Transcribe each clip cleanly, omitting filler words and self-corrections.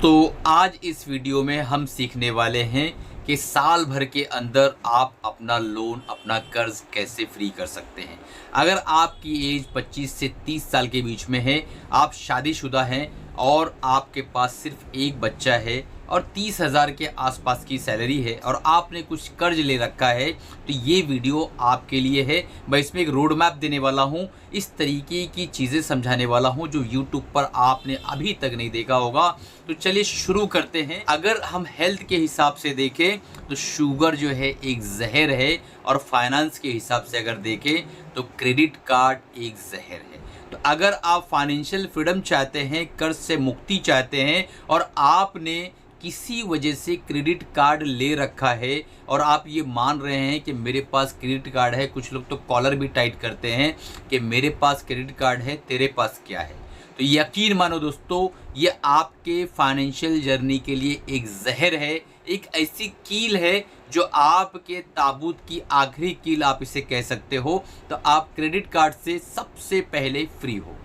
दोस्तों आज इस वीडियो में हम सीखने वाले हैं कि साल भर के अंदर आप अपना लोन अपना कर्ज कैसे फ्री कर सकते हैं। अगर आपकी एज 25 से 30 साल के बीच में है, आप शादीशुदा हैं और आपके पास सिर्फ एक बच्चा है और 30,000 के आसपास की सैलरी है और आपने कुछ कर्ज ले रखा है, तो ये वीडियो आपके लिए है। मैं इसमें एक रोड मैप देने वाला हूँ, इस तरीके की चीज़ें समझाने वाला हूँ जो यूट्यूब पर आपने अभी तक नहीं देखा होगा। तो चलिए शुरू करते हैं। अगर हम हेल्थ के हिसाब से देखें तो शुगर जो है एक जहर है, और फाइनेंस के हिसाब से अगर देखें तो क्रेडिट कार्ड एक जहर है। तो अगर आप फाइनेंशियल फ्रीडम चाहते हैं, कर्ज से मुक्ति चाहते हैं और आपने किसी वजह से क्रेडिट कार्ड ले रखा है और आप ये मान रहे हैं कि मेरे पास क्रेडिट कार्ड है, कुछ लोग तो कॉलर भी टाइट करते हैं कि मेरे पास क्रेडिट कार्ड है, तेरे पास क्या है, तो यकीन मानो दोस्तों ये आपके फाइनेंशियल जर्नी के लिए एक जहर है, एक ऐसी कील है जो आपके ताबूत की आखिरी कील आप इसे कह सकते हो। तो आप क्रेडिट कार्ड से सबसे पहले फ्री हो।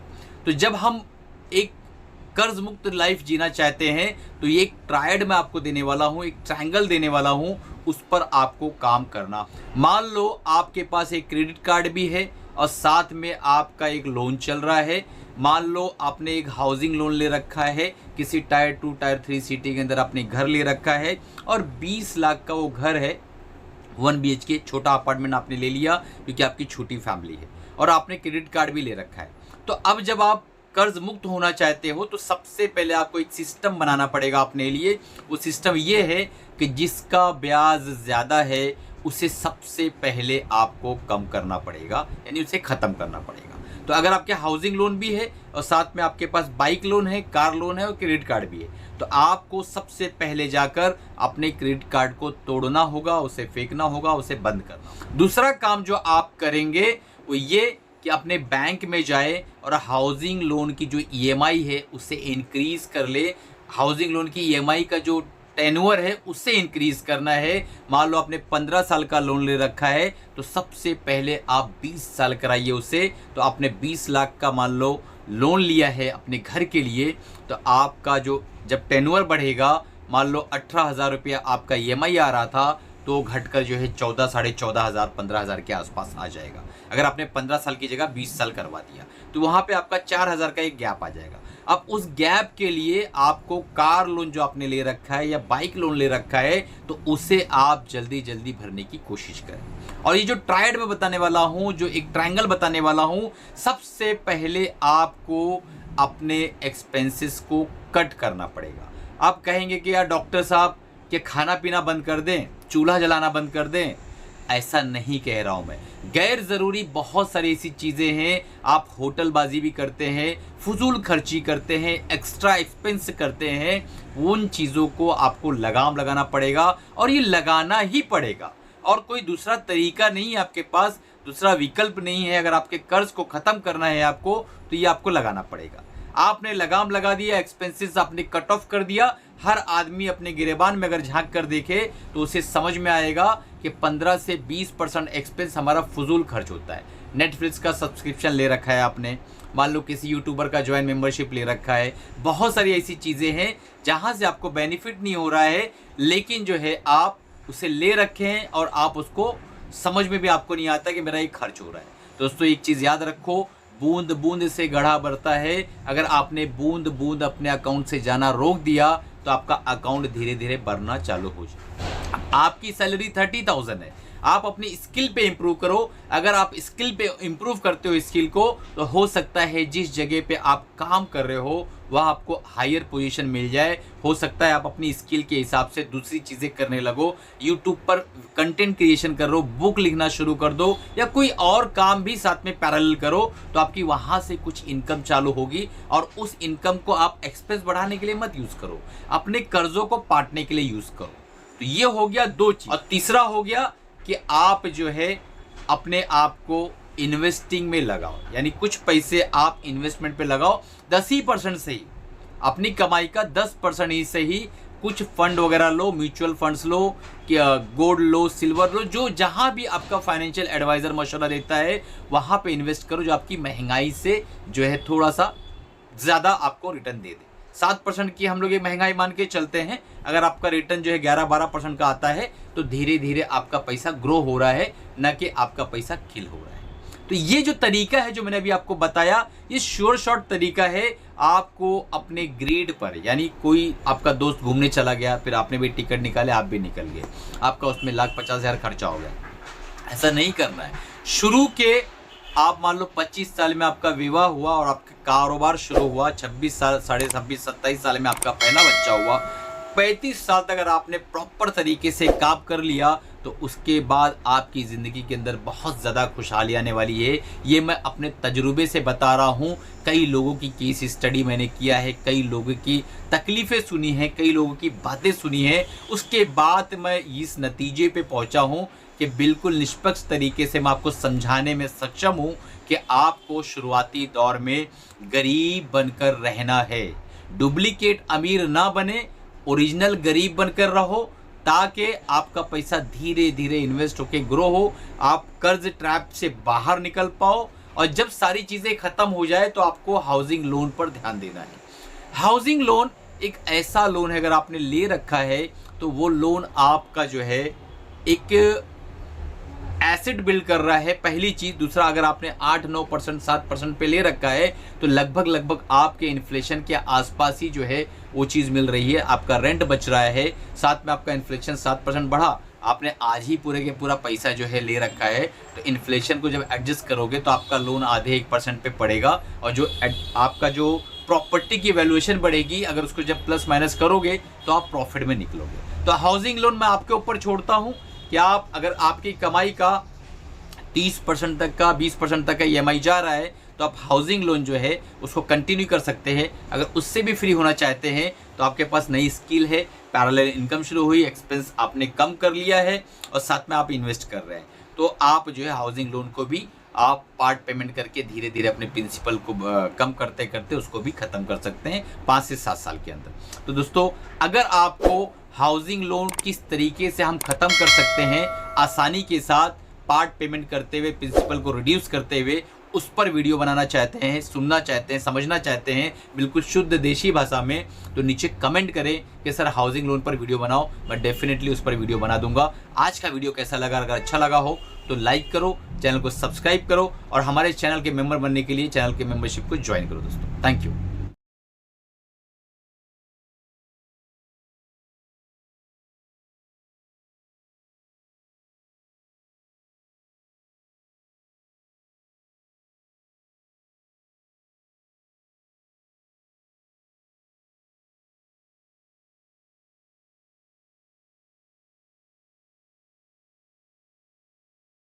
तो जब हम एक कर्ज मुक्त लाइफ जीना चाहते हैं तो ये एक ट्रायड मैं आपको देने वाला हूँ, एक ट्रायंगल देने वाला हूँ, उस पर आपको काम करना। मान लो आपके पास एक क्रेडिट कार्ड भी है और साथ में आपका एक लोन चल रहा है। मान लो आपने एक हाउसिंग लोन ले रखा है, किसी टायर 2 टायर 3 सिटी के अंदर आपने घर ले रखा है और 20 लाख का वो घर है, 1 BHK छोटा अपार्टमेंट आपने ले लिया क्योंकि आपकी छोटी फैमिली है और आपने क्रेडिट कार्ड भी ले रखा है। तो अब जब आप कर्ज मुक्त होना चाहते हो तो सबसे पहले आपको एक सिस्टम बनाना पड़ेगा अपने लिए। वो सिस्टम ये है कि जिसका ब्याज ज़्यादा है उसे सबसे पहले आपको कम करना पड़ेगा, यानी उसे ख़त्म करना पड़ेगा। तो अगर आपके हाउसिंग लोन भी है और साथ में आपके पास बाइक लोन है, कार लोन है और क्रेडिट कार्ड भी है, तो आपको सबसे पहले जाकर अपने क्रेडिट कार्ड को तोड़ना होगा, उसे फेंकना होगा, उसे बंद करना होगा। दूसरा काम जो आप करेंगे वो ये कि अपने बैंक में जाए और हाउसिंग लोन की जो EMI है उसे इंक्रीज़ कर ले। हाउसिंग लोन की EMI का जो टेन्योर है उसे इंक्रीज़ करना है। मान लो आपने 15 साल का लोन ले रखा है तो सबसे पहले आप 20 साल कराइए उसे। तो आपने 20 लाख का मान लो लोन लिया है अपने घर के लिए, तो आपका जो जब टेन्योर बढ़ेगा, मान लो 18,000 रुपया आपका EMI आ रहा था तो घटकर जो है 14, 14,500, 15,000 के आसपास आ जाएगा। अगर आपने 15 साल की जगह 20 साल करवा दिया तो वहाँ पे आपका 4,000 का एक गैप आ जाएगा। अब उस गैप के लिए आपको कार लोन जो आपने ले रखा है या बाइक लोन ले रखा है तो उसे आप जल्दी जल्दी भरने की कोशिश करें। और ये जो ट्रायड में बताने वाला हूँ, जो एक ट्रायंगल बताने वाला हूँ, सबसे पहले आपको अपने एक्सपेंसेस को कट करना पड़ेगा। आप कहेंगे कि यार डॉक्टर साहब कि खाना पीना बंद कर दें, चूल्हा जलाना बंद कर दें, ऐसा नहीं कह रहा हूँ मैं। गैर ज़रूरी बहुत सारी ऐसी चीज़ें हैं, आप होटलबाजी भी करते हैं, फजूल खर्ची करते हैं, एक्स्ट्रा एक्सपेंस करते हैं, उन चीज़ों को आपको लगाम लगाना पड़ेगा और ये लगाना ही पड़ेगा। और कोई दूसरा तरीका नहीं है आपके पास, दूसरा विकल्प नहीं है। अगर आपके कर्ज को ख़त्म करना है आपको तो ये आपको लगाना पड़ेगा। आपने लगाम लगा दिया, एक्सपेंसेस आपने कट ऑफ कर दिया। हर आदमी अपने गिरेबान में अगर झांक कर देखे तो उसे समझ में आएगा कि 15 से 20% एक्सपेंस हमारा फजूल खर्च होता है। नेटफ्लिक्स का सब्सक्रिप्शन ले रखा है आपने, मान लो किसी यूट्यूबर का ज्वाइन मेंबरशिप ले रखा है, बहुत सारी ऐसी चीज़ें हैं जहां से आपको बेनिफिट नहीं हो रहा है, लेकिन जो है आप उसे ले रखे हैं और आप उसको समझ में भी आपको नहीं आता कि मेरा ये खर्च हो रहा है। दोस्तों एक चीज़ याद रखो, बूंद बूंद से घड़ा भरता है। अगर आपने बूंद बूंद अपने अकाउंट से जाना रोक दिया तो आपका अकाउंट धीरे धीरे बढ़ना चालू हो जाए। आपकी सैलरी 30,000 है, आप अपनी स्किल पे इम्प्रूव करो। अगर आप स्किल पे इम्प्रूव करते हो स्किल को, तो हो सकता है जिस जगह पे आप काम कर रहे हो वहाँ आपको हायर पोजीशन मिल जाए। हो सकता है आप अपनी स्किल के हिसाब से दूसरी चीज़ें करने लगो, यूट्यूब पर कंटेंट क्रिएशन करो, बुक लिखना शुरू कर दो या कोई और काम भी साथ में पैरेलल करो, तो आपकी वहाँ से कुछ इनकम चालू होगी और उस इनकम को आप एक्सपेंस बढ़ाने के लिए मत यूज़ करो, अपने कर्जों को पाटने के लिए यूज़ करो। तो ये हो गया 2 चीज़। और तीसरा हो गया कि आप जो है अपने आप को इन्वेस्टिंग में लगाओ, यानी कुछ पैसे आप इन्वेस्टमेंट पे लगाओ। 10% से ही, अपनी कमाई का 10% ही से ही कुछ फंड वगैरह लो, म्यूचुअल फंड्स लो, गोल्ड लो, सिल्वर लो, जो जहाँ भी आपका फाइनेंशियल एडवाइज़र मशवरा देता है वहाँ पे इन्वेस्ट करो, जो आपकी महंगाई से जो है थोड़ा सा ज़्यादा आपको रिटर्न दे दे। 7% की हम लोग ये महंगाई मान के चलते हैं। अगर आपका रिटर्न जो है 11-12% का आता है तो धीरे धीरे आपका पैसा ग्रो हो रहा है, ना कि आपका पैसा किल हो रहा है। तो ये जो तरीका है जो मैंने अभी आपको बताया, ये श्योर शॉर्ट तरीका है आपको अपने ग्रेड पर, यानी कोई आपका दोस्त घूमने चला गया, फिर आपने भी टिकट निकाले, आप भी निकल गए, आपका उसमें 1,50,000 खर्चा हो गया, ऐसा नहीं करना है। शुरू के आप मान लो 25 साल में आपका विवाह हुआ और आपका कारोबार शुरू हुआ, 26 साल, 26.5, 27 साल में आपका पहला बच्चा हुआ, 35 साल तक अगर आपने प्रॉपर तरीके से काम कर लिया तो उसके बाद आपकी ज़िंदगी के अंदर बहुत ज़्यादा खुशहाली आने वाली है। ये मैं अपने तजुर्बे से बता रहा हूँ। कई लोगों की केस स्टडी मैंने किया है, कई लोगों की तकलीफ़ें सुनी हैं, कई लोगों की बातें सुनी हैं, उसके बाद मैं इस नतीजे पे पहुँचा हूँ कि बिल्कुल निष्पक्ष तरीके से मैं आपको समझाने में सक्षम हूँ कि आपको शुरुआती दौर में गरीब बनकर रहना है। डुप्लीकेट अमीर ना बने, ओरिजिनल गरीब बनकर रहो, ताकि आपका पैसा धीरे धीरे इन्वेस्ट होकर ग्रो हो, आप कर्ज ट्रैप से बाहर निकल पाओ। और जब सारी चीज़ें ख़त्म हो जाए तो आपको हाउसिंग लोन पर ध्यान देना है। हाउसिंग लोन एक ऐसा लोन है, अगर आपने ले रखा है तो वो लोन आपका जो है एक एसेट बिल्ड कर रहा है, पहली चीज़। दूसरा, अगर आपने 8-9%, 7% पे ले रखा है तो लगभग आपके इन्फ्लेशन के आसपास ही जो है वो चीज़ मिल रही है, आपका रेंट बच रहा है, साथ में आपका इन्फ्लेशन 7% बढ़ा, आपने आज ही पूरे के पूरा पैसा जो है ले रखा है, तो इन्फ्लेशन को जब एडजस्ट करोगे तो आपका लोन आधे 1% पे पड़ेगा। और जो आपका जो प्रॉपर्टी की वैल्यूएशन बढ़ेगी, अगर उसको जब प्लस माइनस करोगे तो आप प्रॉफिट में निकलोगे। तो हाउसिंग लोन मैं आपके ऊपर छोड़ता हूँ कि आप, अगर आपकी कमाई का 30% तक का, 20% तक का EMI जा रहा है तो आप हाउसिंग लोन जो है उसको कंटिन्यू कर सकते हैं। अगर उससे भी फ्री होना चाहते हैं तो आपके पास नई स्किल है, पैरेलल इनकम शुरू हुई, एक्सपेंस आपने कम कर लिया है और साथ में आप इन्वेस्ट कर रहे हैं, तो आप जो है हाउसिंग लोन को भी आप पार्ट पेमेंट करके धीरे धीरे अपने प्रिंसिपल को कम करते करते उसको भी ख़त्म कर सकते हैं 5 से 7 साल के अंदर। तो दोस्तों, अगर आपको हाउसिंग लोन किस तरीके से हम ख़त्म कर सकते हैं आसानी के साथ, पार्ट पेमेंट करते हुए, प्रिंसिपल को रिड्यूस करते हुए, उस पर वीडियो बनाना चाहते हैं, सुनना चाहते हैं, समझना चाहते हैं बिल्कुल शुद्ध देशी भाषा में, तो नीचे कमेंट करें कि सर हाउसिंग लोन पर वीडियो बनाओ, मैं डेफिनेटली उस पर वीडियो बना दूंगा। आज का वीडियो कैसा लगा? अगर अच्छा लगा हो तो लाइक करो, चैनल को सब्सक्राइब करो और हमारे चैनल के मेंबर बनने के लिए चैनल के मेंबरशिप को ज्वाइन करो दोस्तों। Thank you.